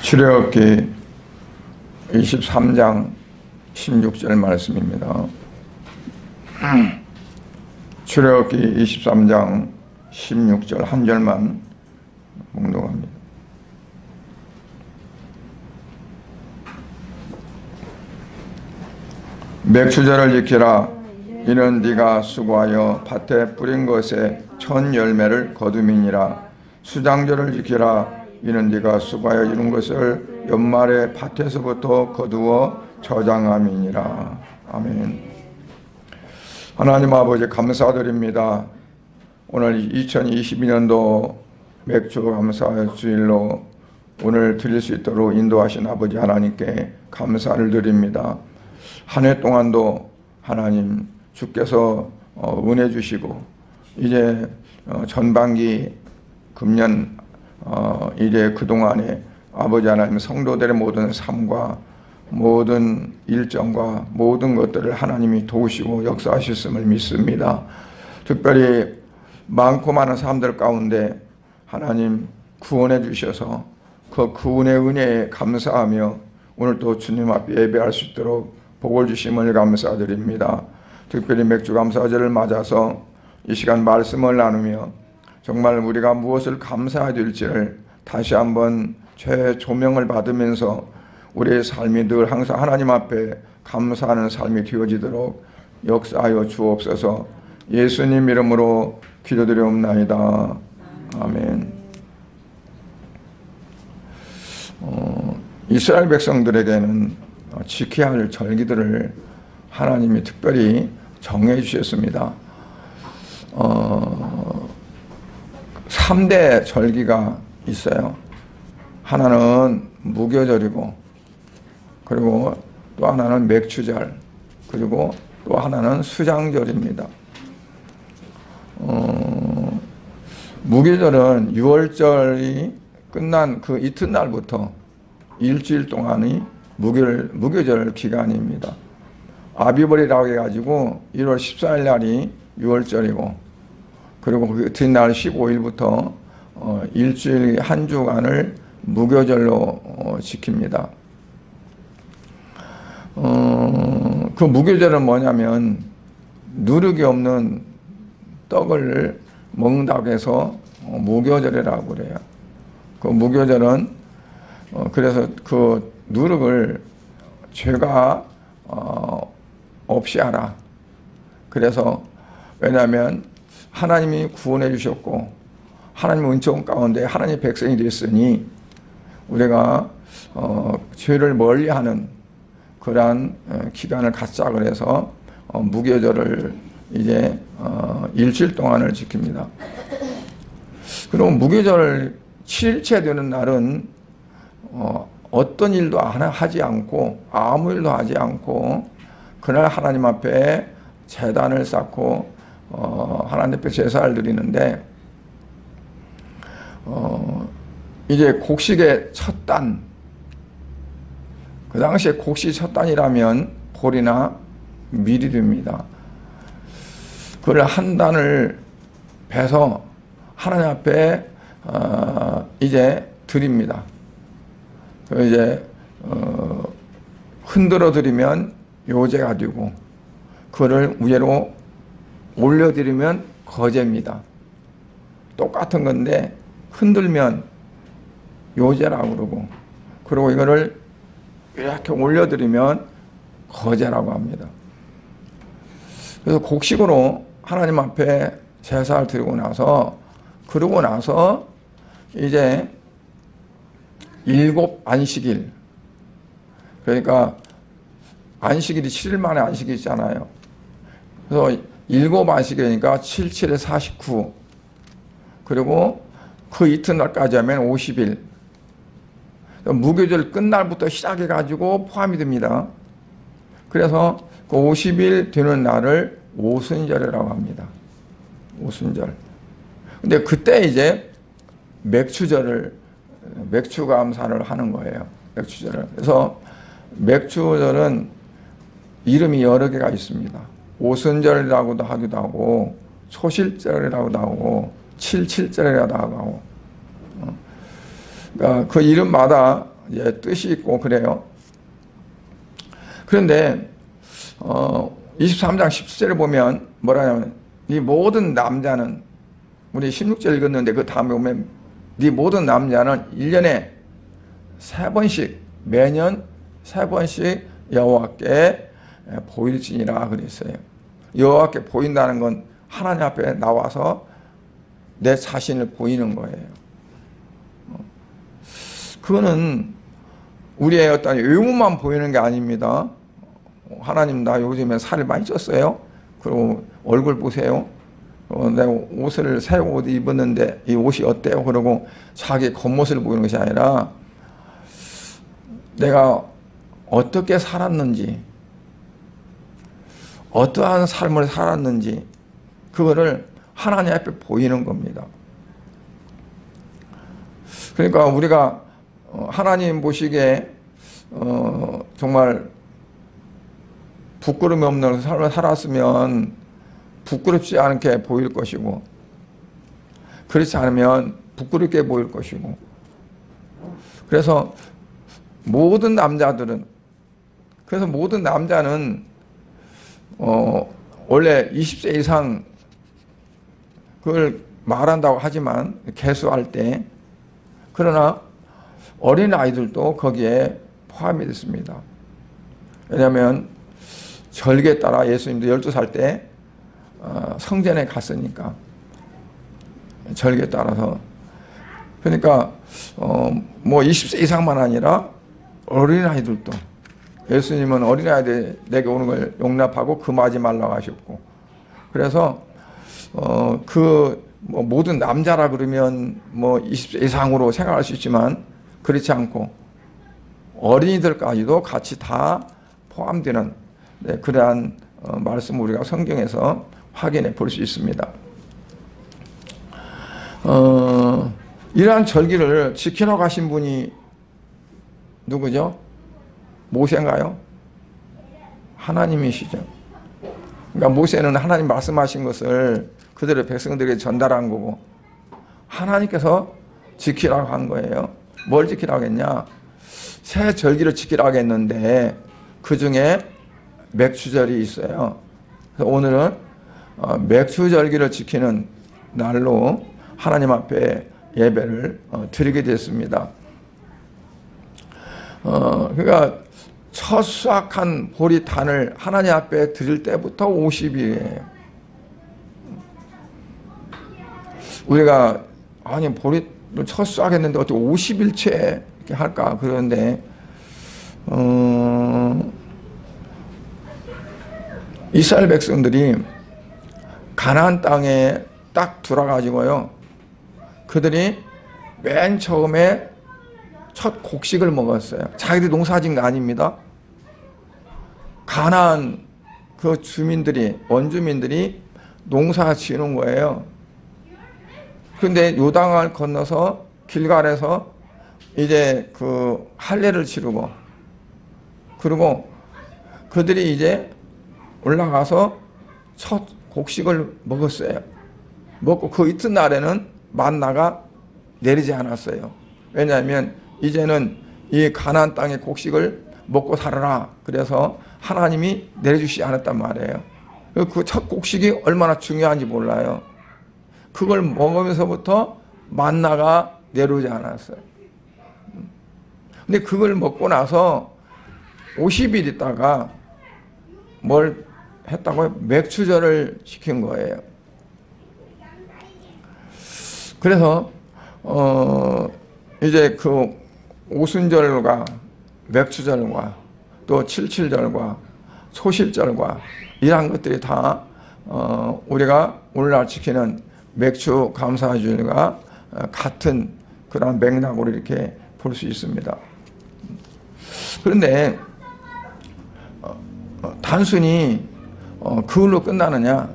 출애굽기 23장 16절 말씀입니다. 출애굽기 23장 16절 한 절만 봉독합니다. 맥추절을 지키라. 이는 네가 수고하여 밭에 뿌린 것에 첫 열매를 거둠이니라. 수장절을 지키라. 이는 네가 수고하여 이룬 것을 연말에 밭에서부터 거두어 저장함이니라. 아멘. 하나님 아버지 감사드립니다. 오늘 2022년도 맥주 감사 주일로 오늘 드릴 수 있도록 인도하신 아버지 하나님께 감사를 드립니다. 한 해 동안도 하나님 주께서 은혜 주시고 이제 전반기 금년 이제 그동안에 아버지 하나님 성도들의 모든 삶과 모든 일정과 모든 것들을 하나님이 도우시고 역사하셨음을 믿습니다. 특별히 많고 많은 사람들 가운데 하나님 구원해 주셔서 그 구원의 은혜에 감사하며 오늘 또 주님 앞에 예배할 수 있도록 복을 주심을 감사드립니다. 특별히 맥주 감사절을 맞아서 이 시간 말씀을 나누며 정말 우리가 무엇을 감사해야 될지를 다시 한번 재조명을 받으면서 우리의 삶이 늘 항상 하나님 앞에 감사하는 삶이 되어지도록 역사하여 주옵소서. 예수님 이름으로 기도드리옵나이다. 아멘. 이스라엘 백성들에게는 지켜야 할 절기들을 하나님이 특별히 정해 주셨습니다. 3대 절기가 있어요. 하나는 무교절이고, 그리고 또 하나는 맥추절, 그리고 또 하나는 수장절입니다. 무교절은 6월절이 끝난 그 이튿날부터 일주일 동안이 무교절 기간입니다. 아비벌이라고 해가지고 1월 14일 날이 6월절이고, 그리고 그 뒷날 15일부터 일주일 한 주간을 무교절로 지킵니다. 그 무교절은 뭐냐면 누룩이 없는 떡을 먹는다고 해서 무교절이라고 그래요. 그 무교절은 그래서 그 누룩을 죄가 없이 하라. 그래서 왜냐하면 하나님이 구원해 주셨고 하나님 은총 가운데 하나님의 백성이 됐으니 우리가 죄를 멀리하는 그러한 기간을 갖자 그래서 무교절을 이제 일주일 동안을 지킵니다. 그리고 무교절 7일째 되는 날은 어떤 일도 하지 않고 아무 일도 하지 않고 그날 하나님 앞에 제단을 쌓고 하나님 앞에 제사를 드리는데 이제 곡식의 첫 단, 그 당시에 곡식 첫 단이라면 보리나 밀이 됩니다. 그걸 한 단을 베서 하나님 앞에 이제 드립니다. 이제 흔들어 드리면 요제가 되고 그거를 위로 올려드리면 거제입니다. 똑같은 건데 흔들면 요제라고 그러고, 그리고 이거를 이렇게 올려드리면 거제라고 합니다. 그래서 곡식으로 하나님 앞에 제사를 드리고 나서, 그러고 나서 이제 7 안식일, 그러니까 안식일이 7일 만에 안식이 있잖아요. 그래서 7 안식일이니까 7, 7에 49, 그리고 그 이튿날까지 하면 50일. 무교절 끝날부터 시작해가지고 포함이 됩니다. 그래서 그 50일 되는 날을 오순절이라고 합니다. 오순절. 근데 그때 이제 맥추 감사를 하는 거예요. 맥추절을. 그래서 맥추절은 이름이 여러 개가 있습니다. 오순절이라고도 하기도 하고, 초실절이라고도 하고, 칠칠절이라고도 하고, 그러니까 그 이름마다 이제 뜻이 있고 그래요. 그런데 23장 17절을 보면 뭐라냐면 네 모든 남자는, 우리 16절 읽었는데 그 다음에 보면 네 모든 남자는 1년에 3번씩, 매년 3번씩 여호와께 보일지니라 그랬어요. 여호와께 보인다는 건 하나님 앞에 나와서 내 자신을 보이는 거예요. 그거는 우리의 어떤 외모만 보이는 게 아닙니다. 하나님, 나 요즘에 살이 많이 쪘어요. 그리고 얼굴 보세요. 내가 옷을 새 옷 입었는데 이 옷이 어때요? 그러고 자기 겉모습을 보이는 것이 아니라 내가 어떻게 살았는지, 어떠한 삶을 살았는지 그거를 하나님 앞에 보이는 겁니다. 그러니까 우리가 하나님 보시기에 정말 부끄러움이 없는 삶을 살았으면 부끄럽지 않게 보일 것이고, 그렇지 않으면 부끄럽게 보일 것이고, 그래서 모든 남자들은, 그래서 모든 남자는 원래 20세 이상 그걸 말한다고 하지만 개수할 때, 그러나 어린 아이들도 거기에 포함이 됐습니다. 왜냐하면 절기에 따라 예수님도 12살 때 성전에 갔으니까, 절기에 따라서. 그러니까 뭐 20세 이상만 아니라 어린아이들도, 예수님은 어린아이들 내게 오는 걸 용납하고 금하지 말라고 하셨고, 그래서 뭐 모든 남자라 그러면 뭐 20세 이상으로 생각할 수 있지만 그렇지 않고 어린이들까지도 같이 다 포함되는, 그러한 말씀을 우리가 성경에서 확인해 볼 수 있습니다. 이러한 절기를 지키러 가신 분이 누구죠? 모세인가요? 하나님이시죠. 그러니까 모세는 하나님 말씀하신 것을 그대로 백성들에게 전달한 거고, 하나님께서 지키라고 한 거예요. 뭘 지키라고 했냐? 새 절기를 지키라고 했는데 그 중에 맥추절이 있어요. 그래서 오늘은 맥추절기를 지키는 날로 하나님 앞에 예배를 드리게 됐습니다. 그러니까 첫 수확한 보리단을 하나님 앞에 드릴 때부터 50일이에요. 우리가 아니 보리를 첫 수확했는데 어떻게 50일째 이렇게 할까 그러는데, 이스라엘 백성들이 가나안 땅에 딱 들어가지고요, 그들이 맨 처음에 첫 곡식을 먹었어요. 자기들이 농사진 거 아닙니다. 가나안 그 주민들이, 원주민들이 농사 지는 거예요. 그런데 요단강을 건너서 길갈에서 이제 그 할례를 치르고, 그리고 그들이 이제 올라가서 첫 곡식을 먹었어요. 먹고 그 이튿날에는 만나가 내리지 않았어요. 왜냐하면 이제는 이 가나안 땅의 곡식을 먹고 살아라, 그래서 하나님이 내려주시지 않았단 말이에요. 그 첫 곡식이 얼마나 중요한지 몰라요. 그걸 먹으면서부터 만나가 내려오지 않았어요. 근데 그걸 먹고 나서 50일 있다가 뭘 했다고요? 맥추절을 시킨 거예요. 그래서 이제 그 오순절과 맥추절과 또 칠칠절과 소실절과 이러한 것들이 다 우리가 오늘날 지키는 맥추 감사주일과 같은 그런 맥락으로 이렇게 볼 수 있습니다. 그런데 단순히 그걸로 끝나느냐?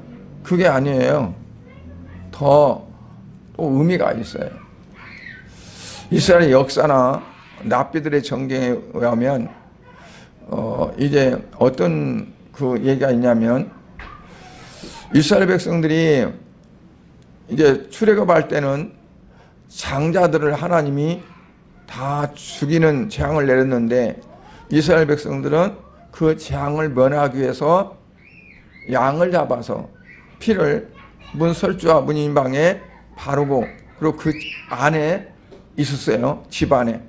그게 아니에요. 더 또 의미가 있어요. 이스라엘의 역사나 랍비들의 정경에 의하면 이제 어떤 그 얘기가 있냐면, 이스라엘 백성들이 이제 출애굽할 때는 장자들을 하나님이 다 죽이는 재앙을 내렸는데 이스라엘 백성들은 그 재앙을 면하기 위해서 양을 잡아서 피를 문 설주와 문 인방에 바르고 그리고 그 안에 있었어요. 집 안에.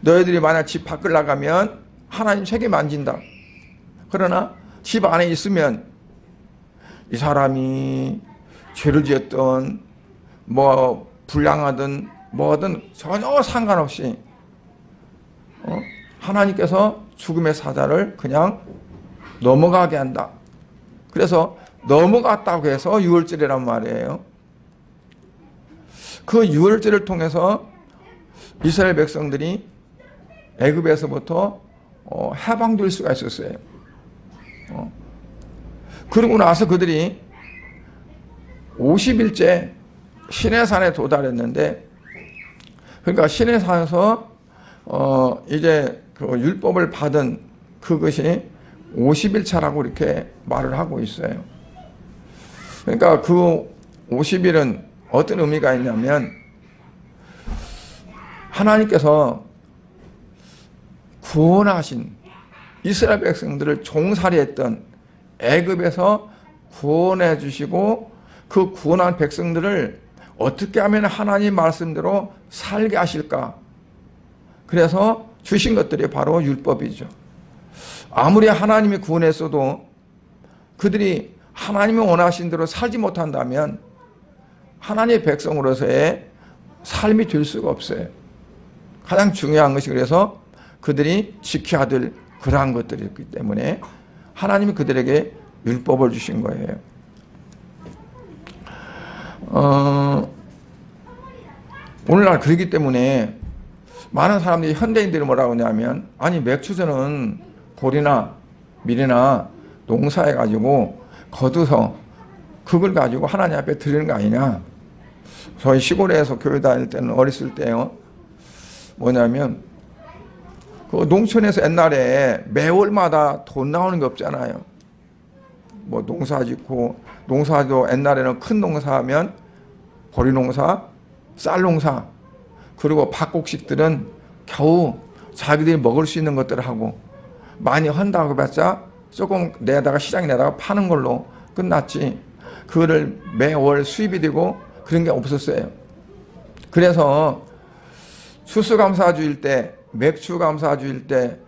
너희들이 만약 집 밖을 나가면 하나님 책임 안 진다. 그러나 집 안에 있으면 이 사람이 죄를 지었던 뭐 불량하든 뭐든 전혀 상관없이 하나님께서 죽음의 사자를 그냥 넘어가게 한다. 그래서 넘어갔다고 해서 유월절이란 말이에요. 그 유월절을 통해서 이스라엘 백성들이 애굽에서부터 해방될 수가 있었어요. 그러고 나서 그들이 50일째 시내산에 도달했는데, 그러니까 시내산에서 이제 그 율법을 받은 그것이 50일 차라고 이렇게 말을 하고 있어요. 그러니까 그 50일은 어떤 의미가 있냐면 하나님께서 구원하신 이스라엘 백성들을 종살이했던 애굽에서 구원해 주시고 그 구원한 백성들을 어떻게 하면 하나님 말씀대로 살게 하실까? 그래서 주신 것들이 바로 율법이죠. 아무리 하나님이 구원했어도 그들이 하나님이 원하신 대로 살지 못한다면 하나님의 백성으로서의 삶이 될 수가 없어요. 가장 중요한 것이 그래서 그들이 지켜야 될 그러한 것들이었기 때문에 하나님이 그들에게 율법을 주신 거예요. 오늘날 그렇기 때문에 많은 사람들이 현대인들이 뭐라고 하냐면, 아니 맥주전은 보리나 밀이나 농사해가지고 거두서 그걸 가지고 하나님 앞에 드리는 거 아니냐. 저희 시골에서 교회 다닐 때는 어렸을 때요, 뭐냐면 그 농촌에서 옛날에 매월마다 돈 나오는 게 없잖아요. 뭐 농사 짓고, 농사도 옛날에는 큰 농사하면 보리 농사, 쌀 농사, 그리고 밭곡식들은 겨우 자기들이 먹을 수 있는 것들을 하고, 많이 한다고 봤자 조금 내다가 시장에 내다가 파는 걸로 끝났지, 그거를 매월 수입이 되고 그런 게 없었어요. 그래서 추수감사주일 때, 맥추감사주일 때,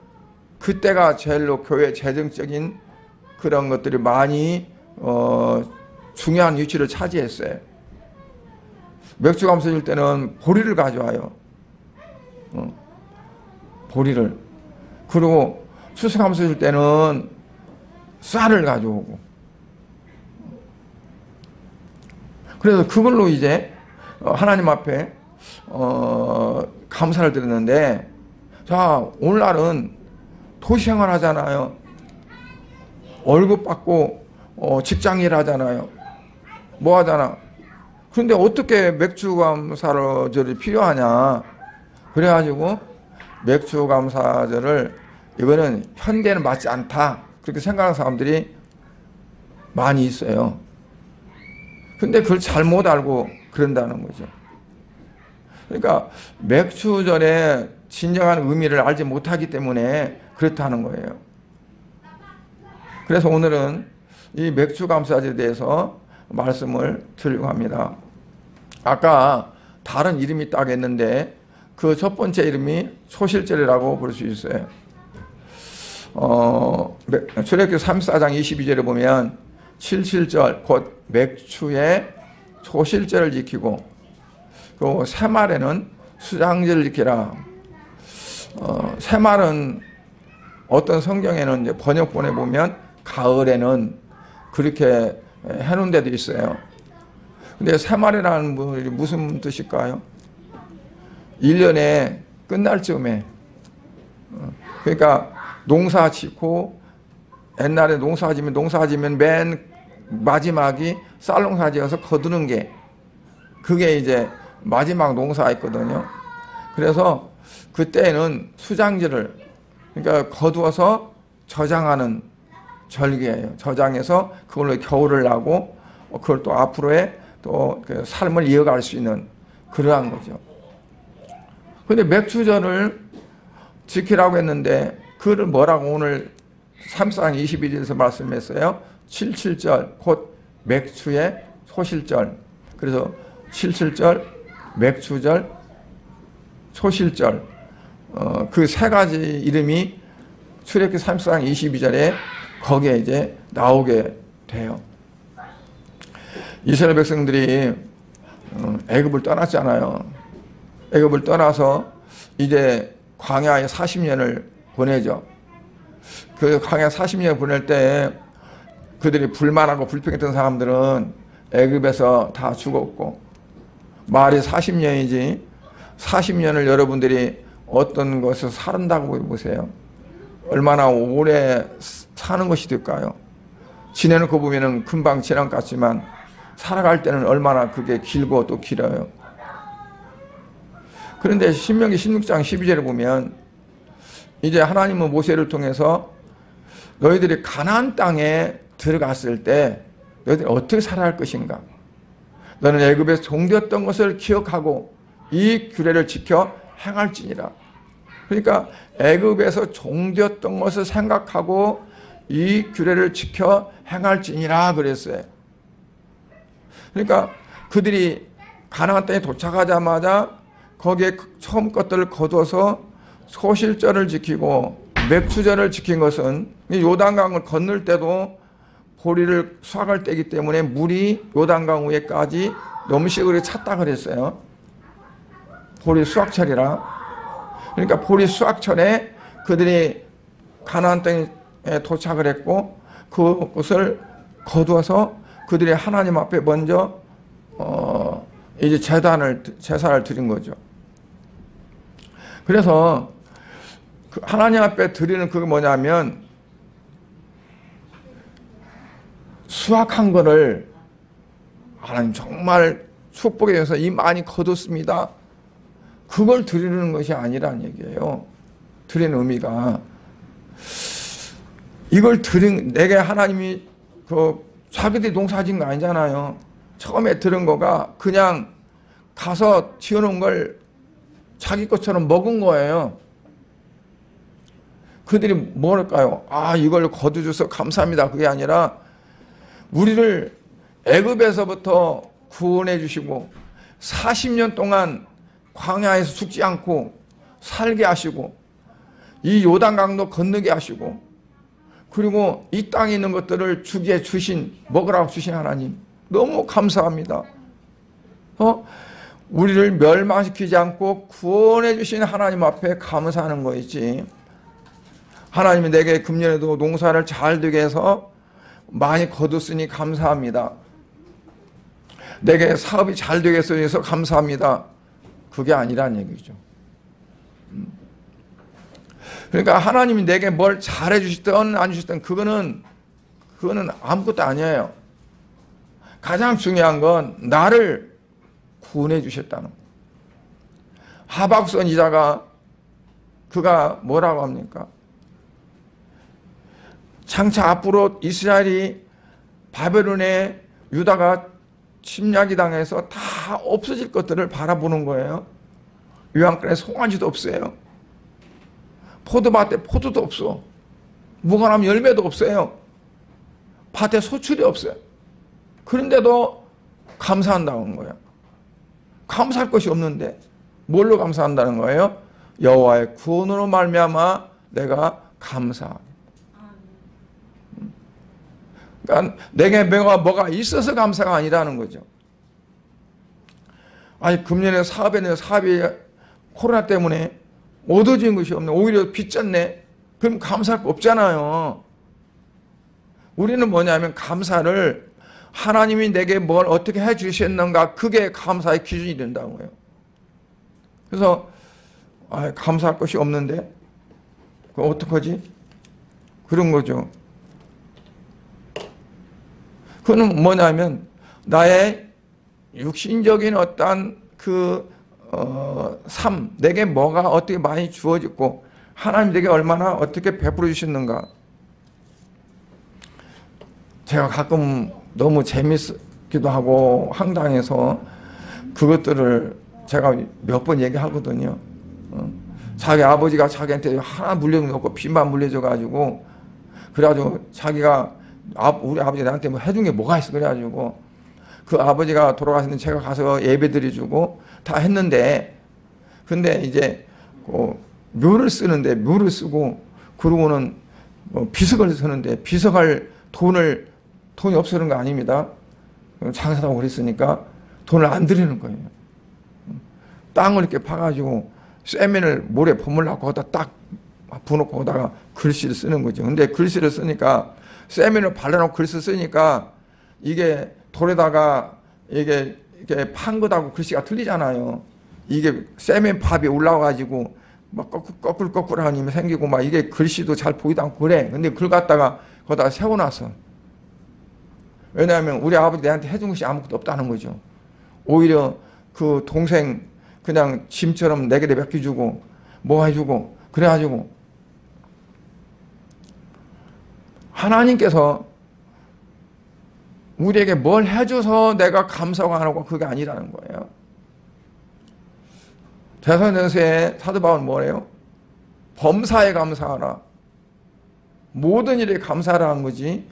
그때가 제일로 교회 재정적인 그런 것들이 많이 중요한 위치를 차지했어요. 맥추감사주일 때는 보리를 가져와요. 보리를. 그리고 추수감사주일 때는 쌀을 가져오고. 그래서 그걸로 이제 하나님 앞에 감사를 드렸는데, 자, 오늘날은 도시생활 하잖아요. 월급 받고 직장일 하잖아요. 뭐 하잖아. 그런데 어떻게 맥주감사절이 필요하냐. 그래가지고 맥주감사절을 이거는 현대는 맞지 않다, 그렇게 생각하는 사람들이 많이 있어요. 근데 그걸 잘못 알고 그런다는 거죠. 그러니까 맥주절의 진정한 의미를 알지 못하기 때문에 그렇다는 거예요. 그래서 오늘은 이 맥주감사절에 대해서 말씀을 드리려고 합니다. 아까 다른 이름이 딱 했는데 그 첫 번째 이름이 초실절이라고 볼 수 있어요. 출애굽기 34장 22절에 보면 칠칠절, 곧 맥추의 초실절을 지키고, 그 새말에는 수장절을 지키라. 새말은 어떤 성경에는 이제 번역본에 보면 가을에는 그렇게 해놓은 데도 있어요. 근데 새말이라는 분이 무슨 뜻일까요? 1년에 끝날 즈음에, 그러니까 농사 짓고, 옛날에 농사 지면 맨 마지막이 쌀 농사 지어서 거두는 게, 그게 이제 마지막 농사였거든요. 그래서 그때는 수장절을, 그러니까 거두어서 저장하는 절기예요. 저장해서 그걸로 겨울을 나고 그걸 또 앞으로의 또 그 삶을 이어갈 수 있는 그러한 거죠. 근데 맥추절을 지키라고 했는데 그를 뭐라고 오늘 3장 21절에서 말씀했어요? 77절 곧 맥추의 소실절. 그래서 77절, 맥추절, 소실절 그 세 가지 이름이 출애굽기 3장 22절에 거기에 이제 나오게 돼요. 이스라엘 백성들이 애굽을 떠났잖아요. 애굽을 떠나서 이제 광야에 40년을 보내죠. 그 광야 40년 보낼 때 그들이 불만하고 불평했던 사람들은 애굽에서 다 죽었고, 말이 40년이지 40년을 여러분들이 어떤 것을 살았다고 보세요. 얼마나 오래 사는 것이 될까요? 지내놓고 보면은 금방 지난 것 같지만 살아갈 때는 얼마나 그게 길고 또 길어요. 그런데 신명기 16장 12절에 보면 이제 하나님은 모세를 통해서 너희들이 가나안 땅에 들어갔을 때 너희들이 어떻게 살아야 할 것인가? 너는 애굽에서 종되었던 것을 기억하고 이 규례를 지켜 행할지니라. 그러니까 애굽에서 종되었던 것을 생각하고 이 규례를 지켜 행할지니라 그랬어요. 그러니까 그들이 가나안 땅에 도착하자마자 거기에 처음 것들을 거둬서 소실절을 지키고 맥추절을 지킨 것은 요단강을 건널 때도 보리를 수확할 때이기 때문에 물이 요단강 위에까지 넘식으로 찼다 그랬어요. 보리 수확철이라. 그러니까 보리 수확철에 그들이 가나안 땅에 도착을 했고 그것을 거두어서 그들이 하나님 앞에 먼저 이제 제사를 드린 거죠. 그래서 그 하나님 앞에 드리는 그게 뭐냐면 수확한 거를 하나님 정말 축복에 의해서 이 많이 거뒀습니다. 그걸 드리는 것이 아니란 얘기예요. 드리는 의미가 이걸 내게 하나님이 그 자기들이 농사진 거 아니잖아요. 처음에 들은 거가 그냥 가서 지어놓은 걸 자기 것처럼 먹은 거예요. 그들이 뭐랄까요? 아, 이걸 거두줘서 감사합니다. 그게 아니라 우리를 애굽에서부터 구원해 주시고 40년 동안 광야에서 죽지 않고 살게 하시고 이 요단강도 건너게 하시고 그리고 이 땅에 있는 것들을 주게 주신 먹으라고 주신 하나님 너무 감사합니다. 우리를 멸망시키지 않고 구원해 주신 하나님 앞에 감사하는 거이지. 하나님이 내게 금년에도 농사를 잘 되게 해서 많이 거뒀으니 감사합니다. 내게 사업이 잘 되게 해서 감사합니다. 그게 아니란 얘기죠. 그러니까 하나님이 내게 뭘 잘해 주시든 안 주시든 그거는 아무것도 아니에요. 가장 중요한 건 나를 구원해 주셨다는 거. 하박국 선지자가 그가 뭐라고 합니까? 장차 앞으로 이스라엘이 바벨론에 유다가 침략이 당해서 다 없어질 것들을 바라보는 거예요. 유황가에 송아지도 없어요. 포도밭에 포도도 없어. 무화과나무 열매도 없어요. 밭에 소출이 없어요. 그런데도 감사한다는 거예요. 감사할 것이 없는데 뭘로 감사한다는 거예요? 여호와의 구원으로 말미암아 내가 감사합니다. 그러니까 내게 뭐가 있어서 감사가 아니라는 거죠. 아니 금년에 사업이 코로나 때문에 얻어진 것이 없네. 오히려 빚졌네. 그럼 감사할 거 없잖아요. 우리는 뭐냐면 감사를 하나님이 내게 뭘 어떻게 해 주셨는가 그게 감사의 기준이 된다고요. 그래서 감사할 것이 없는데 그거 어떡하지? 그런 거죠. 그거는 뭐냐면 나의 육신적인 어떤 삶, 내게 뭐가 어떻게 많이 주어졌고 하나님 내게 얼마나 어떻게 베풀어 주셨는가. 제가 가끔 너무 재밌기도 하고 황당해서 그것들을 제가 몇 번 얘기하거든요. 자기 아버지가 자기한테 하나 물려놓고 빚만 물려줘가지고 그래가지고 자기가 우리 아버지 나한테 뭐 해준 게 뭐가 있어 그래가지고 그 아버지가 돌아가시는 제가 가서 예배 드려주고 다 했는데 근데 이제 묘를 쓰는데 묘를 쓰고 그러고는 비석을 쓰는데 비석할 돈이 없어는 거 아닙니다. 장사하고 그랬으니까 돈을 안 드리는 거예요. 땅을 이렇게 파가지고 쇠면을 모래 버물라고 거기다 딱 부어놓고 거기다가 글씨를 쓰는 거죠. 근데 글씨를 쓰니까 쇠면을 발라놓고 글씨 쓰니까 이게 돌에다가 이게 판 것하고 글씨가 틀리잖아요. 이게 쇠면 밥이 올라와가지고 막 거꾸로 하니 생기고 막 이게 글씨도 잘 보이도 않고 그래. 근데 글 갖다가 거기다가 세워놨어. 왜냐하면 우리 아버지 내한테 해준 것이 아무것도 없다는 거죠. 오히려 그 동생 그냥 짐처럼 내게 맡겨주고 뭐 해주고 그래가지고 하나님께서 우리에게 뭘 해줘서 내가 감사가 하고 그게 아니라는 거예요. 대사전서에 사도 바울은 뭐래요? 범사에 감사하라. 모든 일에 감사하라는 거지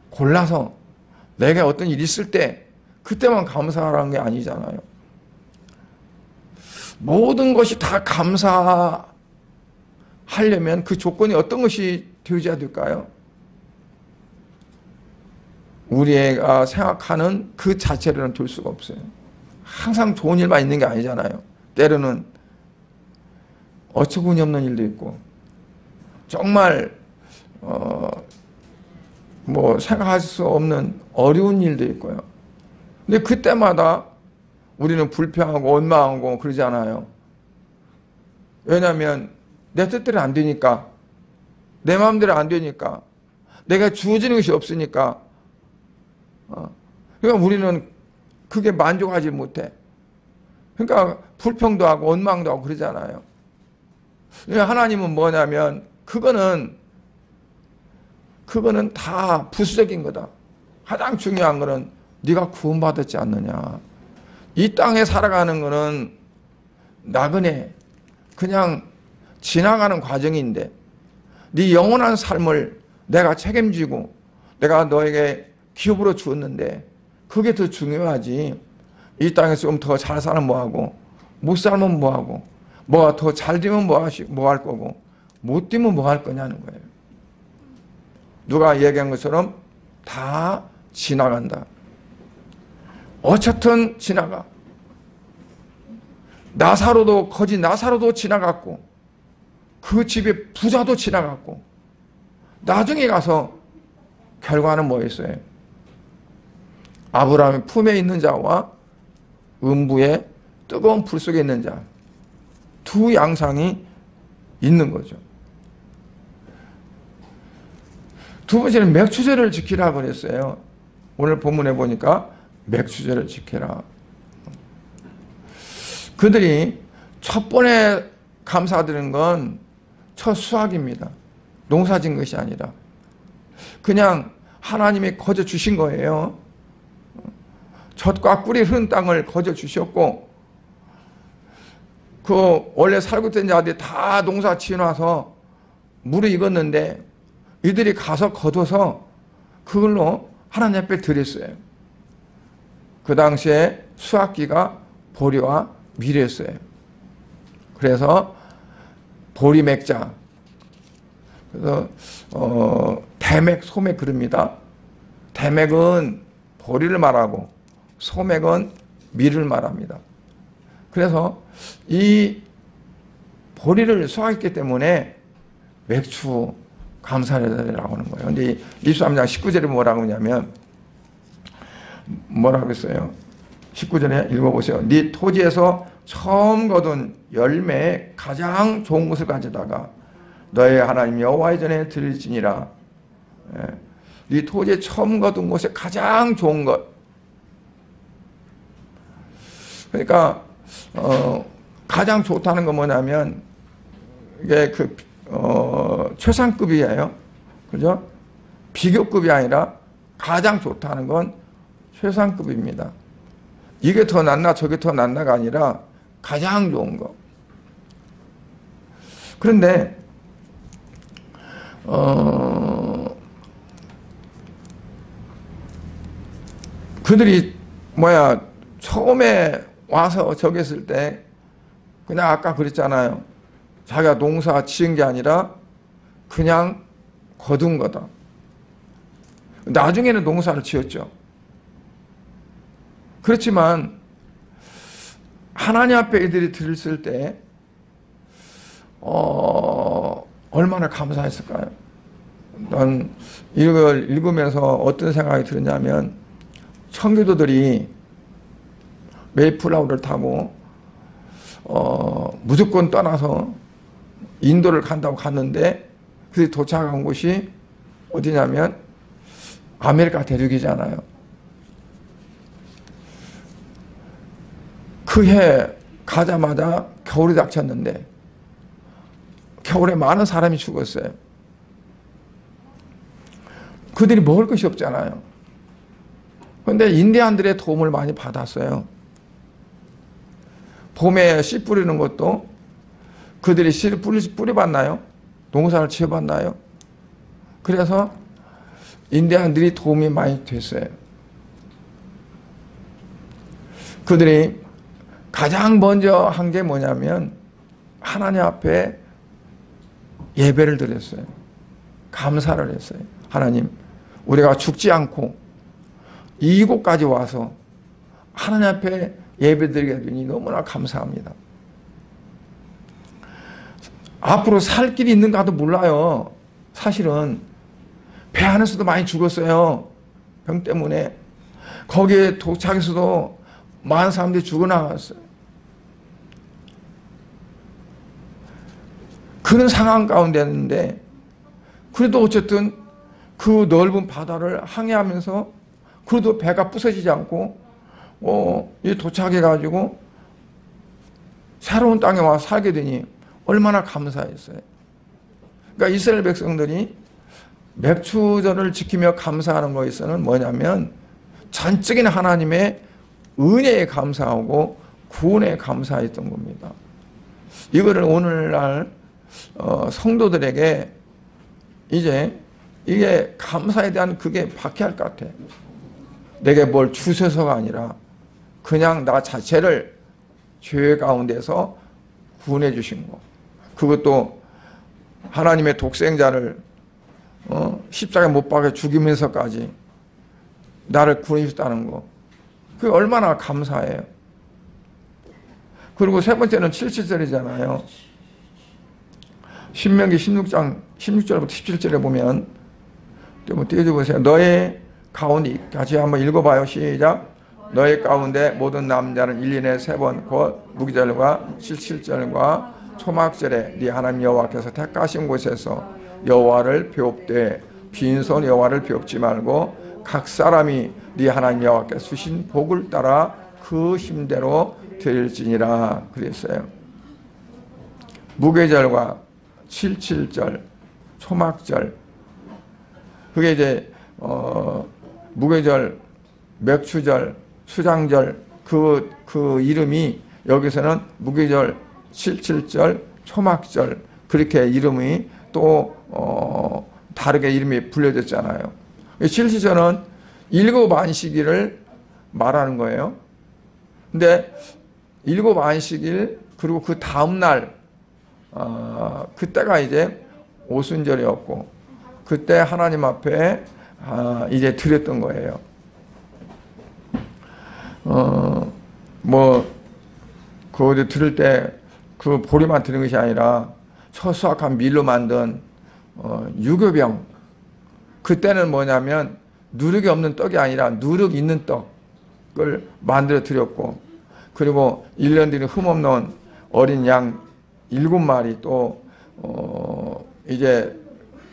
골라서 내게 어떤 일이 있을 때 그때만 감사하라는 게 아니잖아요. 모든 것이 다 감사하려면 그 조건이 어떤 것이 되어야 될까요? 우리가 생각하는 그 자체로는 될 수가 없어요. 항상 좋은 일만 있는 게 아니잖아요. 때로는 어처구니 없는 일도 있고 정말 뭐 생각할 수 없는 어려운 일도 있고요. 근데 그때마다 우리는 불평하고 원망하고 그러잖아요. 왜냐하면 내 뜻대로 안 되니까, 내 마음대로 안 되니까, 내가 주어지는 것이 없으니까. 그러니까 우리는 그게 만족하지 못해. 그러니까 불평도 하고 원망도 하고 그러잖아요. 하나님은 뭐냐면 그거는 다 부수적인 거다. 가장 중요한 거는 네가 구원받았지 않느냐. 이 땅에 살아가는 거는 나그네 그냥 지나가는 과정인데 네 영원한 삶을 내가 책임지고 내가 너에게 기업으로 주었는데 그게 더 중요하지. 이 땅에서 좀 더 잘 살면 뭐하고 못 살면 뭐하고 뭐가 더 잘 되면 뭐 할 거고 못 되면 뭐 할 거냐는 거예요. 누가 얘기한 것처럼 다 지나간다. 어쨌든 지나가. 나사로도 거지 나사로도 지나갔고 그 집의 부자도 지나갔고 나중에 가서 결과는 뭐였어요? 아브라함의 품에 있는 자와 음부의 뜨거운 불 속에 있는 자, 두 양상이 있는 거죠. 두 번째는 맥추제를 지키라 그랬어요. 오늘 본문에 보니까 맥추제를 지키라. 그들이 첫 번에 감사드린 건 첫 수확입니다. 농사진 것이 아니라 그냥 하나님이 거저 주신 거예요. 젖과 꿀이 흐른 땅을 거저 주셨고 그 원래 살고 있던 자들이 다 농사 지어놔서 물이 익었는데 이들이 가서 거둬서 그걸로 하나님 앞에 드렸어요. 그 당시에 수확기가 보리와 밀이었어요. 그래서 보리맥자, 그래서 대맥, 소맥 그럽니다. 대맥은 보리를 말하고 소맥은 밀을 말합니다. 그래서 이 보리를 수확했기 때문에 맥주 감사라고 하는 거예요. 근데 23장 19절에 뭐라고 하냐면 뭐라고 했어요? 19절에 읽어보세요. 네 토지에서 처음 거둔 열매에 가장 좋은 것을 가져다가 너의 하나님 여호와의 전에 드릴지니라. 네 토지에 처음 거둔 것에 가장 좋은 것. 그러니까 가장 좋다는 건 뭐냐면 이게 최상급이에요. 그죠? 비교급이 아니라 가장 좋다는 건 최상급입니다. 이게 더 낫나 저게 더 낫나가 아니라 가장 좋은 거. 그런데 그들이 처음에 와서 저기 했을 때 그냥 아까 그랬잖아요. 자기가 농사 지은 게 아니라 그냥 거둔 거다. 나중에는 농사를 지었죠. 그렇지만 하나님 앞에 이들이 들었을 때 얼마나 감사했을까요? 난 이걸 읽으면서 어떤 생각이 들었냐면 청교도들이 메이플라워를 타고 무조건 떠나서 인도를 간다고 갔는데 그들이 도착한 곳이 어디냐면 아메리카 대륙이잖아요. 그 해 가자마자 겨울이 닥쳤는데 겨울에 많은 사람이 죽었어요. 그들이 먹을 것이 없잖아요. 그런데 인디안들의 도움을 많이 받았어요. 봄에 씨 뿌리는 것도 그들이 씨를 뿌려봤나요? 농사를 지어봤나요? 그래서 인디안들이 도움이 많이 됐어요. 그들이 가장 먼저 한 게 뭐냐면 하나님 앞에 예배를 드렸어요. 감사를 했어요. 하나님, 우리가 죽지 않고 이곳까지 와서 하나님 앞에 예배드리게 되니 너무나 감사합니다. 앞으로 살 길이 있는가도 몰라요. 사실은 배 안에서도 많이 죽었어요. 병 때문에. 거기에 도착해서도 많은 사람들이 죽어나갔어요. 그런 상황 가운데였는데 그래도 어쨌든 그 넓은 바다를 항해하면서 그래도 배가 부서지지 않고 도착해가지고 새로운 땅에 와서 살게 되니 얼마나 감사했어요. 그러니까 이스라엘 백성들이 맥추절을 지키며 감사하는 것에서는 뭐냐면 전적인 하나님의 은혜에 감사하고 구원에 감사했던 겁니다. 이거를 오늘날 성도들에게 이제 이게 감사에 대한 그게 박해할 것 같아. 내게 뭘 주셔서가 아니라 그냥 나 자체를 죄 가운데서 구원해 주신 거. 그것도 하나님의 독생자를 십자가에 못 박아 죽이면서까지 나를 구원해 주셨다는 거. 그게 얼마나 감사해요. 그리고 세 번째는 77절이잖아요. 신명기 16장 16절부터 17절에 보면 좀 띄워주세요. 너의 가운데 같이 한번 읽어봐요. 시작. 너의 가운데 모든 남자는 1년에 3번 곧 무기절과 77절과 초막절에 네 하나님 여호와께서 택하신 곳에서 여호와를 배웁되 빈손 여호와를 배웁지 말고 각 사람이 네 하나님 여호와께서 주신 복을 따라 그 힘대로 드릴지니라 그랬어요. 무교절과 77절 초막절 그게 이제 무교절, 맥추절, 수장절 그 이름이 여기서는 무교절, 77절, 초막절 그렇게 이름이 또 다르게 이름이 불려졌잖아요. 77절은 일곱 안식일을 말하는 거예요. 근데 일곱 안식일 그리고 그 다음날 그때가 이제 오순절이었고 그때 하나님 앞에 이제 드렸던 거예요. 그거 들을 때 그 보리만 드는 것이 아니라 처수악한 밀로 만든 유교병 그때는 뭐냐면 누룩이 없는 떡이 아니라 누룩 있는 떡을 만들어 드렸고 그리고 1년 뒤에 흠없는 어린 양 7마리 또 이제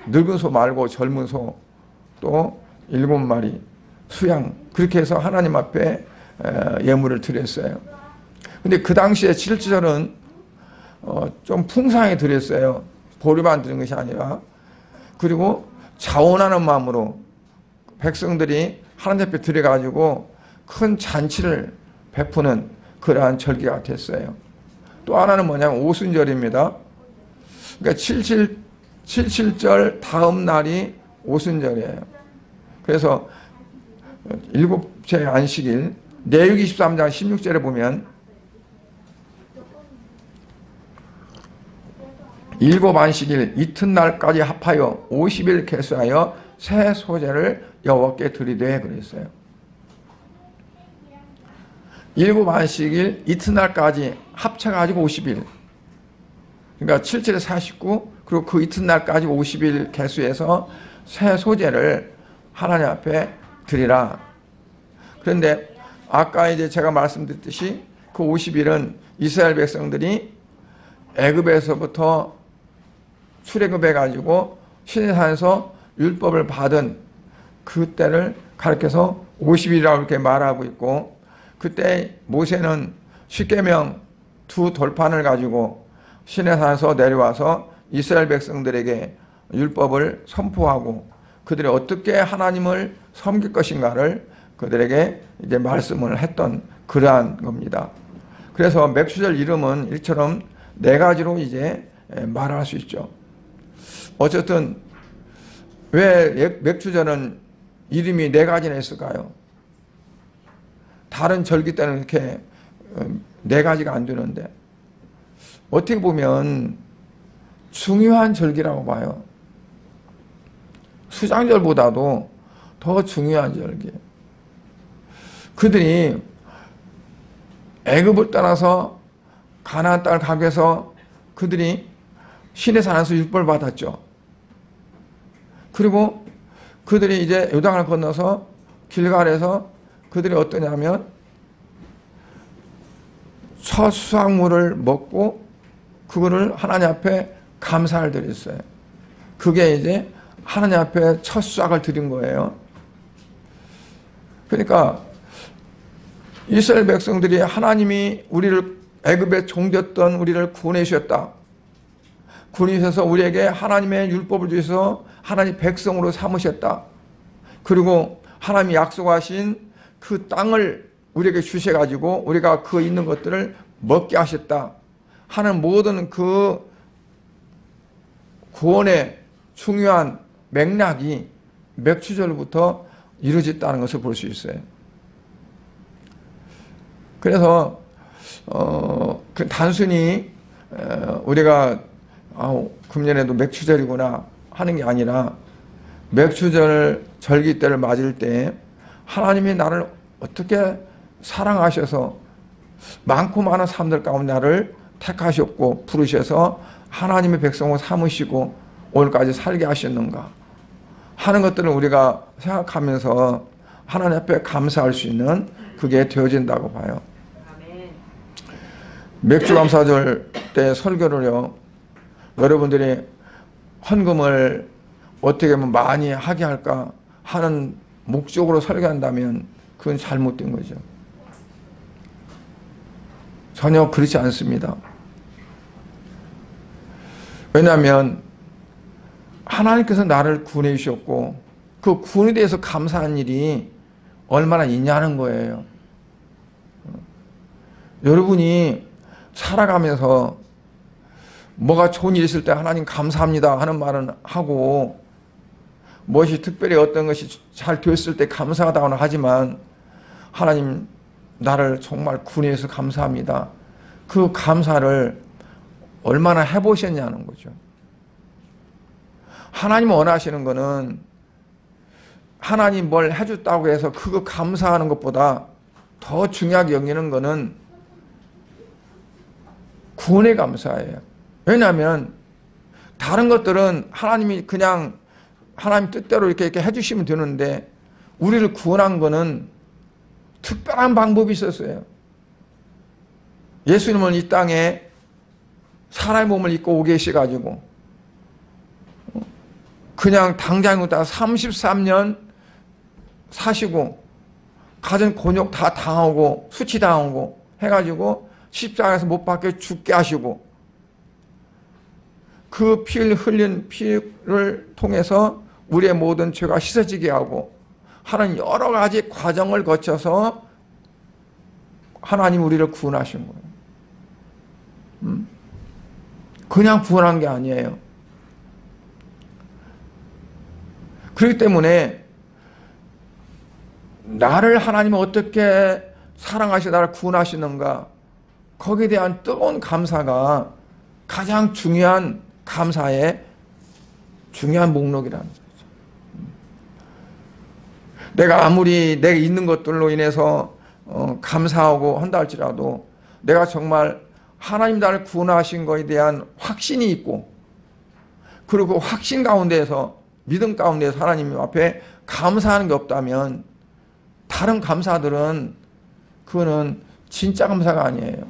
늙은 소 말고 젊은 소 또 7마리 수양 그렇게 해서 하나님 앞에 예물을 드렸어요. 근데 그 당시에 7절은 좀 풍성하게 드렸어요. 보리만 드린 것이 아니라. 그리고 자원하는 마음으로 백성들이 하나님 앞에 들여가지고 큰 잔치를 베푸는 그러한 절기가 됐어요. 또 하나는 뭐냐면 오순절입니다. 그러니까 77절 다음 날이 오순절이에요. 그래서 일곱째 안식일, 레위기 23장 16절에 보면 일곱 안식일 이튿날까지 합하여 50일 계수하여 새 소재를 여호와께 드리되 그랬어요. 일곱 안식일 이튿날까지 합쳐가지고 50일. 그러니까 77에 49, 그리고 그 이튿날까지 50일 계수해서 새 소재를 하나님 앞에 드리라. 그런데 아까 이제 제가 말씀드렸듯이 그 50일은 이스라엘 백성들이 애굽에서부터 출애굽해가지고 시내산에서 율법을 받은 그때를 가리켜서 50일이라고 이렇게 말하고 있고, 그때 모세는 십계명 두 돌판을 가지고 시내산에서 내려와서 이스라엘 백성들에게 율법을 선포하고 그들이 어떻게 하나님을 섬길 것인가를 그들에게 이제 말씀을 했던 그러한 겁니다. 그래서 맥추절 이름은 이처럼 네 가지로 이제 말할 수 있죠. 어쨌든 왜 맥추절은 이름이 네 가지나 있을까요? 다른 절기 때는 이렇게 네 가지가 안 되는데, 어떻게 보면 중요한 절기라고 봐요. 수장절보다도 더 중요한 절기. 그들이 애굽을 떠나서 가나안 땅을 가기 위해서 그들이 시내산에서 율법을 받았죠. 그리고 그들이 이제 요단강을 건너서 길갈에서 그들이 어떠냐면 첫 수확물을 먹고 그거를 하나님 앞에 감사를 드렸어요. 그게 이제 하나님 앞에 첫 수확을 드린 거예요. 그러니까 이스라엘 백성들이 하나님이 우리를 애굽에 종겼던 우리를 구원해 주셨다. 구원해 주셔서 우리에게 하나님의 율법을 주셔서 하나님 백성으로 삼으셨다. 그리고 하나님이 약속하신 그 땅을 우리에게 주셔가지고 우리가 그 있는 것들을 먹게 하셨다 하는 모든 그 구원의 중요한 맥락이 맥추절부터 이루어졌다는 것을 볼 수 있어요. 그래서 단순히 우리가 금년에도 맥추절이구나 하는 게 아니라 맥추절 절기 때를 맞을 때 하나님이 나를 어떻게 사랑하셔서 많고 많은 사람들 가운데 나를 택하셨고 부르셔서 하나님의 백성을 삼으시고 오늘까지 살게 하셨는가 하는 것들을 우리가 생각하면서 하나님 앞에 감사할 수 있는 그게 되어진다고 봐요. 맥주감사절 때 설교를요, 여러분들이 헌금을 어떻게 하면 많이 하게 할까 하는 목적으로 설교한다면 그건 잘못된 거죠. 전혀 그렇지 않습니다. 왜냐하면 하나님께서 나를 구원해 주셨고 그 구원에 대해서 감사한 일이 얼마나 있냐는 거예요. 여러분이 살아가면서 뭐가 좋은 일 있을 때 하나님 감사합니다 하는 말은 하고, 무엇이 특별히 어떤 것이 잘 됐을 때 감사하다고는 하지만 하나님 나를 정말 구원해 주셔서 감사합니다, 그 감사를 얼마나 해보셨냐는 거죠. 하나님 원하시는 거는 하나님 뭘 해줬다고 해서 그거 감사하는 것보다 더 중요하게 여기는 거는 구원의 감사예요. 왜냐하면 다른 것들은 하나님이 그냥 하나님 뜻대로 이렇게 해주시면 되는데 우리를 구원한 거는 특별한 방법이 있었어요. 예수님은 이 땅에 사람의 몸을 입고 오게 계셔가지고 그냥 당장부터 33년 사시고 가진 곤욕 다 당하고 수치당하고 해가지고 십자가에서 못 박혀 죽게 하시고 그 피를 흘린 피를 통해서 우리의 모든 죄가 씻어지게 하고 하는 여러 가지 과정을 거쳐서 하나님 우리를 구원하신 거예요. 그냥 구원한 게 아니에요. 그렇기 때문에 나를 하나님은 어떻게 사랑하시고 나를 구원하시는가, 거기에 대한 뜨거운 감사가 가장 중요한 감사의 중요한 목록이라는 거죠. 내가 아무리 내가 있는 것들로 인해서 감사하고 한다 할지라도 내가 정말 하나님 나를 구원하신 것에 대한 확신이 있고, 그리고 그 확신 가운데에서, 믿음 가운데서 하나님 앞에 감사하는 게 없다면 다른 감사들은 그거는 진짜 감사가 아니에요.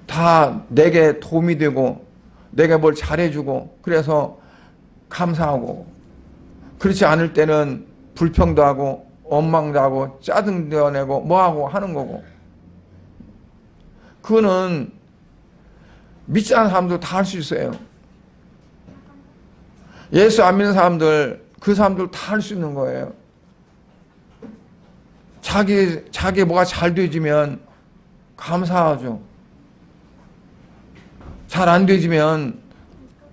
다 내게 도움이 되고 내가 뭘 잘해주고 그래서 감사하고, 그렇지 않을 때는 불평도 하고 원망도 하고 짜증도 내고 뭐하고 하는 거고, 그거는 믿지 않는 사람도 다 할 수 있어요. 예수 안 믿는 사람들, 그 사람들 다 할 수 있는 거예요. 자기 뭐가 잘 되지면 감사하죠. 잘 안 되지면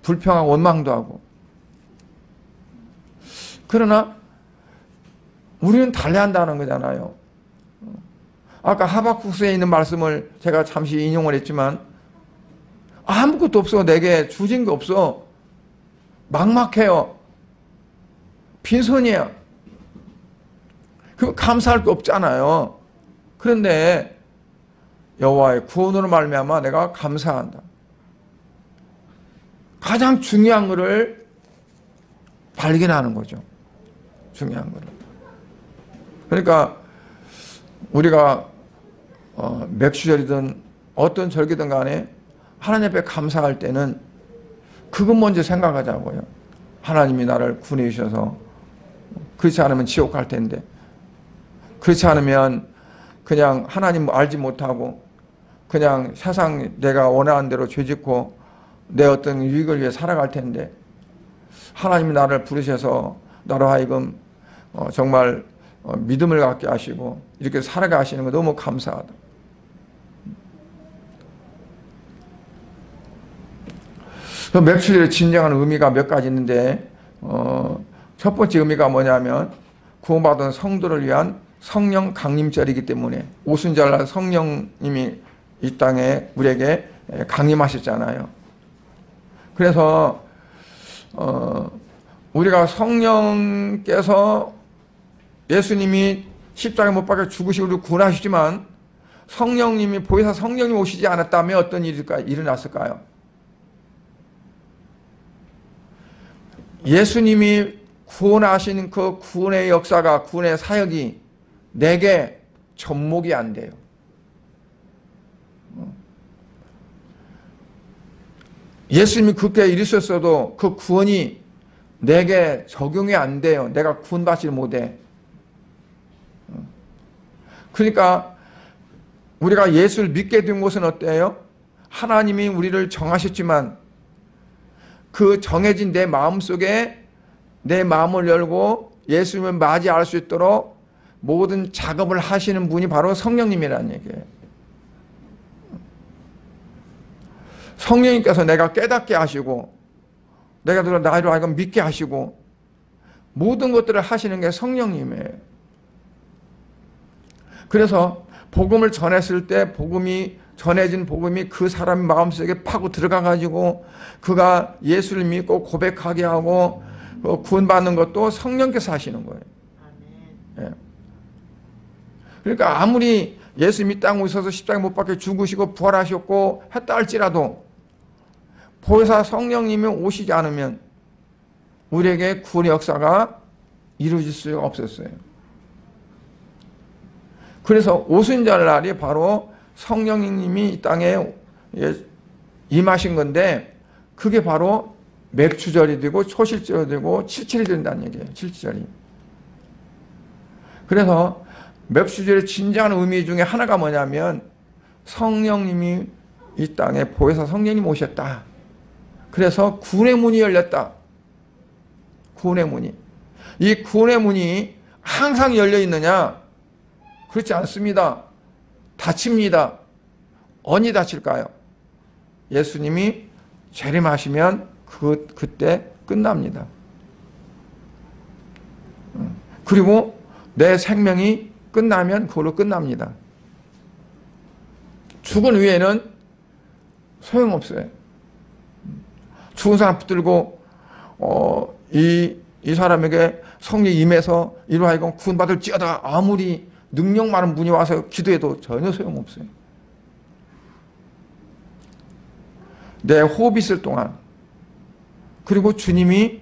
불평하고 원망도 하고. 그러나 우리는 달라야 한다는 거잖아요. 아까 하박국서에 있는 말씀을 제가 잠시 인용을 했지만, 아무것도 없어. 내게 주진 게 없어. 막막해요. 빈손이야. 그 감사할 게 없잖아요. 그런데 여호와의 구원으로 말미암아 내가 감사한다. 가장 중요한 것을 발견하는 거죠. 중요한 것을. 그러니까 우리가 맥주절이든 어떤 절기든 간에 하나님 앞에 감사할 때는 그것 먼저 생각하자고요. 하나님이 나를 구원해 주셔서, 그렇지 않으면 지옥 갈 텐데, 그렇지 않으면 그냥 하나님 알지 못하고 그냥 세상 내가 원하는 대로 죄짓고 내 어떤 유익을 위해 살아갈 텐데, 하나님이 나를 부르셔서 나로 하여금 정말 믿음을 갖게 하시고 이렇게 살아가 하시는 거 너무 감사하다. 맥주절의 진정한 의미가 몇 가지 있는데, 첫 번째 의미가 뭐냐면 구원받은 성도를 위한 성령 강림절이기 때문에, 오순절날 성령님이 이 땅에 우리에게 강림하셨잖아요. 그래서 우리가 성령께서, 예수님이 십자가에 못 박혀 죽으시고 우리를 구원하시지만 성령님이, 보혜사 성령님이 오시지 않았다면 어떤 일이 일어났을까요? 예수님이 구원하시는 그 구원의 역사가, 구원의 사역이 내게 접목이 안 돼요. 예수님이 그렇게 이르셨어도 그 구원이 내게 적용이 안 돼요. 내가 구원받지 못해. 그러니까 우리가 예수를 믿게 된 것은 어때요? 하나님이 우리를 정하셨지만 그 정해진 내 마음속에 내 마음을 열고 예수님을 맞이할 수 있도록 모든 작업을 하시는 분이 바로 성령님이라는 얘기예요. 성령님께서 내가 깨닫게 하시고 내가 나로 하여금 믿게 하시고 모든 것들을 하시는 게 성령님이에요. 그래서 복음을 전했을 때 전해진 복음이 그 사람 마음속에 파고 들어가가지고 그가 예수를 믿고 고백하게 하고 구원받는 것도 성령께서 하시는 거예요. 예. 그러니까 아무리 예수님이 땅에 오셔서 십자가에 못 박혀 죽으시고 부활하셨고 했다 할지라도 보혜사 성령님이 오시지 않으면 우리에게 구원의 역사가 이루어질 수가 없었어요. 그래서 오순절날이 바로 성령님이 이 땅에 임하신 건데, 그게 바로 맥주절이 되고 초실절이 되고 칠칠이 된다는 얘기예요. 칠칠절이. 그래서 맥주절의 진정한 의미 중에 하나가 뭐냐면 성령님이 이 땅에 보혜사 성령님 오셨다. 그래서 구원의 문이 열렸다. 구원의 문이. 이 구원의 문이 항상 열려 있느냐? 그렇지 않습니다. 닫힙니다. 언제 닫힐까요? 예수님이 재림하시면 그때 끝납니다. 그리고 내 생명이 끝나면 그걸로 끝납니다. 죽은 후에는 소용없어요. 죽은 사람 붙들고 이 사람에게 성령이 임해서 이로 하여금 구원받을지어다 아무리 능력 많은 분이 와서 기도해도 전혀 소용없어요. 내 호흡이 있을 동안, 그리고 주님이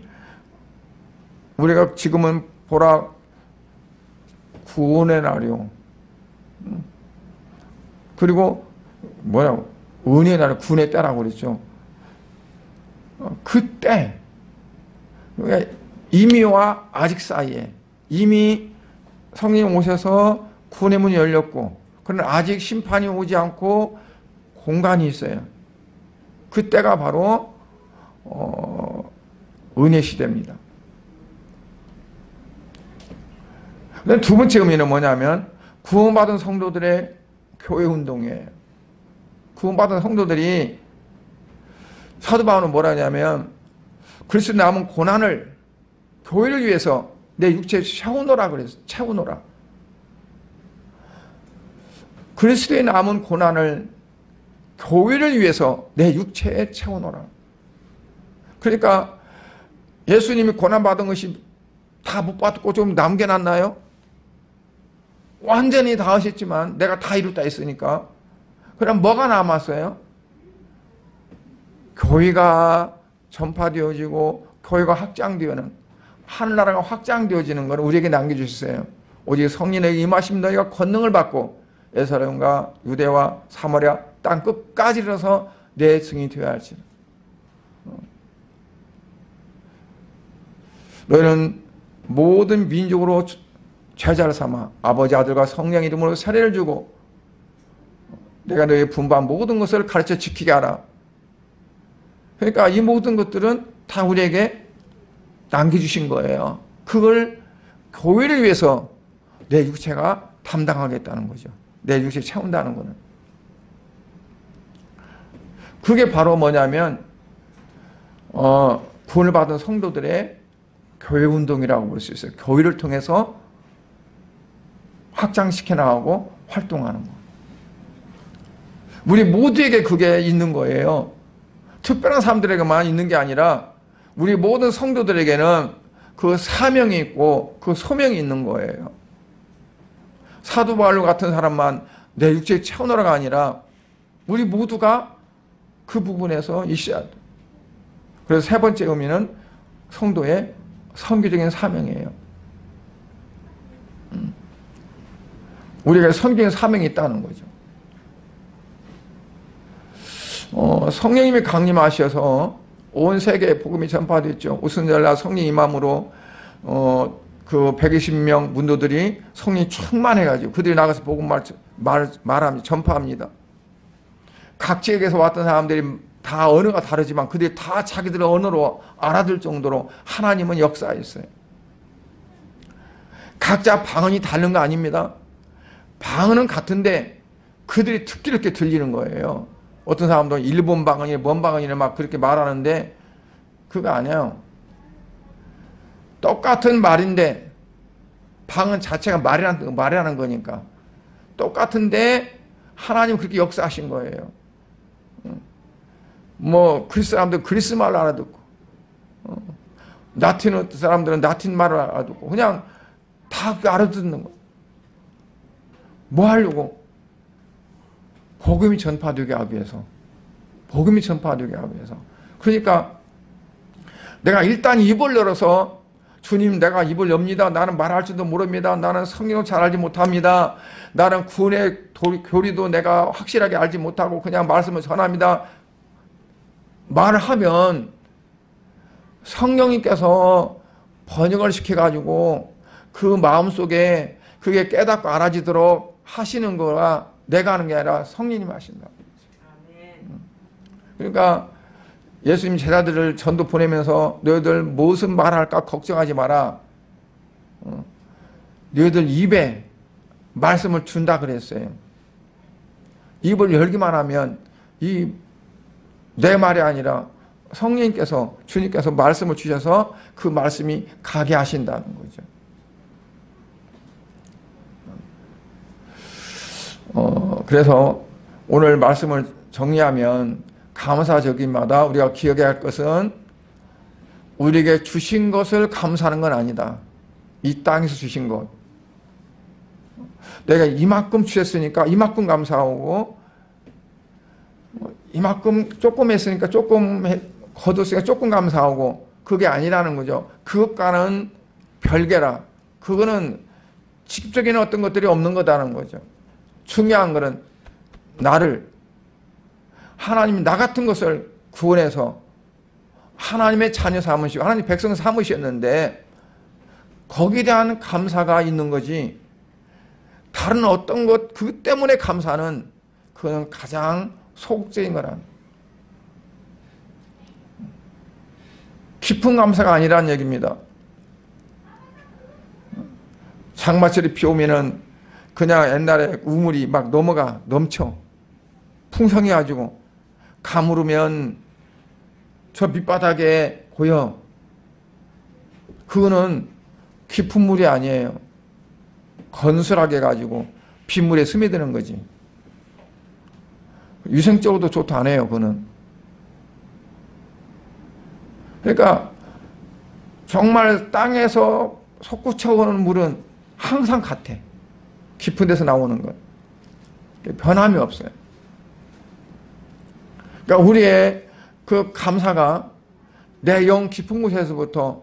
우리가 지금은 보라 구원의 날이요, 그리고 은혜의 날, 구원의 때라고 그랬죠. 그때 이미와 아직 사이에, 이미 성령이 오셔서 구원의 문이 열렸고, 그러나 아직 심판이 오지 않고 공간이 있어요. 그때가 바로 은혜 시대입니다. 두 번째 의미는 뭐냐면 구원받은 성도들의 교회 운동이에요. 구원받은 성도들이, 사도 바울은 뭐라 하냐면 그리스도 남은 고난을 교회를 위해서 내 육체에 채우노라 그랬어. 채우노라. 그리스도의 남은 고난을 교회를 위해서 내 육체에 채우노라. 그러니까 예수님이 고난받은 것이 다 못 받고 좀 남겨놨나요? 완전히 다 하셨지만 내가 다 이뤘다 했으니까. 그럼 뭐가 남았어요? 교회가 전파되어지고 교회가 확장되어는, 하늘나라가 확장되어지는 것을 우리에게 남겨주셨어요. 오직 성령의 임하심 너희가 권능을 받고 예루살렘과 유대와 사마리아 땅 끝까지 이르러서 내 증인이 되어야 할지라. 너희는 모든 민족으로 제자를 삼아 아버지 아들과 성령 이름으로 세례를 주고 내가 너희의 분부한 모든 것을 가르쳐 지키게 하라. 그러니까 이 모든 것들은 다 우리에게 남겨주신 거예요. 그걸 교회를 위해서 내 육체가 담당하겠다는 거죠. 내 육체를 채운다는 거는. 그게 바로 뭐냐면 구원을 받은 성도들의 교회 운동이라고 볼 수 있어요. 교회를 통해서 확장시켜 나가고 활동하는 거. 우리 모두에게 그게 있는 거예요. 특별한 사람들에게만 있는 게 아니라 우리 모든 성도들에게는 그 사명이 있고 그 소명이 있는 거예요. 사도 바울 같은 사람만 내 육체에 채우노라가 아니라 우리 모두가 그 부분에서 있어야 돼. 그래서 세 번째 의미는 성도의 선교적인 사명이에요. 우리가 선교적인 사명이 있다는 거죠. 성령님이 강림하셔서 온 세계에 복음이 전파됐죠. 우선절날 성령 임함으로 그 120명 문도들이 성령이 충만해가지고 그들이 나가서 복음 말합니다. 전파합니다. 각 지역에서 왔던 사람들이 다 언어가 다르지만 그들이 다 자기들의 언어로 알아들 정도로 하나님은 역사했어요. 각자 방언이 다른 거 아닙니다. 방언은 같은데 그들이 특기를 이렇게 들리는 거예요. 어떤 사람들은 일본 방언이 뭔 방언이냐 막 그렇게 말하는데 그거 아니에요. 똑같은 말인데 방언 자체가 말이라는 거니까 똑같은데 하나님 그렇게 역사하신 거예요. 뭐 그리스 사람들은 그리스 말을 알아듣고 라틴 사람들은 라틴 말을 알아듣고 그냥 다 알아듣는 거예요. 뭐 하려고? 복음이 전파되게 하기 위해서. 복음이 전파되게 하기 위해서. 그러니까 내가 일단 입을 열어서 주님 내가 입을 엽니다. 나는 말할 줄도 모릅니다. 나는 성경을 잘 알지 못합니다. 나는 구원의 교리도 내가 확실하게 알지 못하고 그냥 말씀을 전합니다. 말을 하면 성령님께서 번역을 시켜가지고 그 마음속에 그게 깨닫고 알아지도록 하시는 거라 내가 하는 게 아니라 성령님이 하신다. 그러니까 예수님 제자들을 전도 보내면서 너희들 무슨 말할까 걱정하지 마라. 너희들 입에 말씀을 준다 그랬어요. 입을 열기만 하면 이 내 말이 아니라 성령님께서, 주님께서 말씀을 주셔서 그 말씀이 가게 하신다는 거죠. 그래서 오늘 말씀을 정리하면 감사적인마다 우리가 기억해야 할 것은 우리에게 주신 것을 감사하는 건 아니다. 이 땅에서 주신 것. 내가 이만큼 주셨으니까 이만큼 감사하고, 이만큼 조금 했으니까 조금 거뒀으니까 조금 감사하고, 그게 아니라는 거죠. 그것과는 별개라. 그거는 직접적인 어떤 것들이 없는 거다는 거죠. 중요한 것은 나를, 하나님이 나 같은 것을 구원해서 하나님의 자녀 삼으시고 하나님 백성 삼으셨는데 거기에 대한 감사가 있는 거지, 다른 어떤 것 그 때문에 감사는 그건 가장 소극적인 거란, 깊은 감사가 아니라는 얘기입니다. 장마철에 비 오면은 그냥 옛날에 우물이 막 넘쳐 풍성해가지고 가물으면 저 밑바닥에 고여. 그거는 깊은 물이 아니에요. 건설하게 해가지고 빗물에 스며드는 거지. 위생적으로도 좋다 안 해요, 그거는. 그러니까 정말 땅에서 솟구쳐 오는 물은 항상 같아. 깊은 데서 나오는 것. 변함이 없어요. 그러니까 우리의 그 감사가 내 영 깊은 곳에서부터,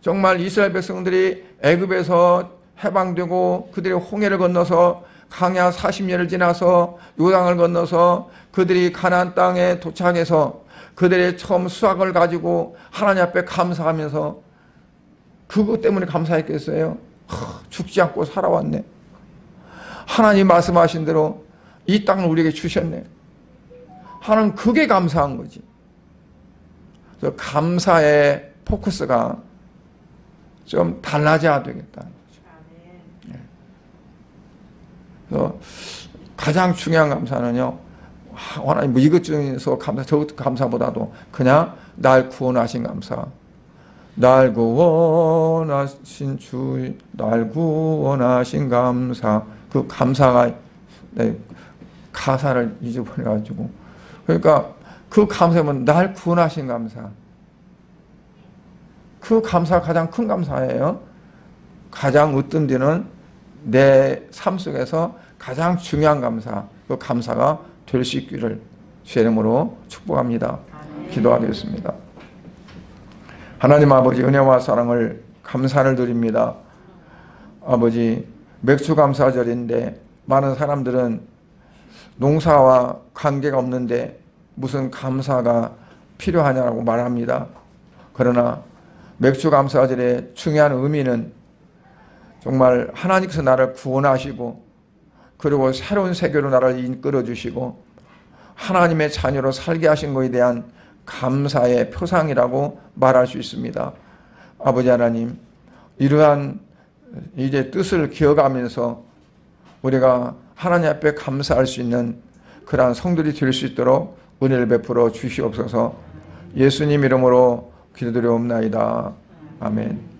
정말 이스라엘 백성들이 애굽에서 해방되고 그들이 홍해를 건너서 광야 40년을 지나서 요단을 건너서 그들이 가나안 땅에 도착해서 그들의 처음 수확을 가지고 하나님 앞에 감사하면서, 그것 때문에 감사했겠어요? 죽지 않고 살아왔네. 하나님 말씀하신 대로 이 땅을 우리에게 주셨네. 하나님, 그게 감사한 거지. 그래서 감사의 포커스가 좀 달라져야 되겠다는 거죠. 네. 그래서 가장 중요한 감사는요, 하나님 뭐 이것 중에서 감사, 저것 감사보다도 그냥 날 구원하신 감사. 날 구원하신 주, 날 구원하신 감사. 그 감사가, 네, 가사를 잊어버려가지고. 그러니까 그 감사면 날 구원하신 감사. 그 감사가 가장 큰 감사예요. 가장 으뜸되는 내 삶 속에서 가장 중요한 감사, 그 감사가 될 수 있기를 주의 이름으로 축복합니다. 기도하겠습니다. 하나님 아버지, 은혜와 사랑을 감사를 드립니다. 아버지, 맥주감사절인데 많은 사람들은 농사와 관계가 없는데 무슨 감사가 필요하냐고 말합니다. 그러나 맥주감사절의 중요한 의미는 정말 하나님께서 나를 구원하시고 그리고 새로운 세계로 나를 이끌어 주시고 하나님의 자녀로 살게 하신 것에 대한 감사의 표상이라고 말할 수 있습니다. 아버지 하나님, 이러한 이제 뜻을 기억하면서 우리가 하나님 앞에 감사할 수 있는 그러한 성들이 될 수 있도록 은혜를 베풀어 주시옵소서. 예수님 이름으로 기도드리옵나이다. 아멘.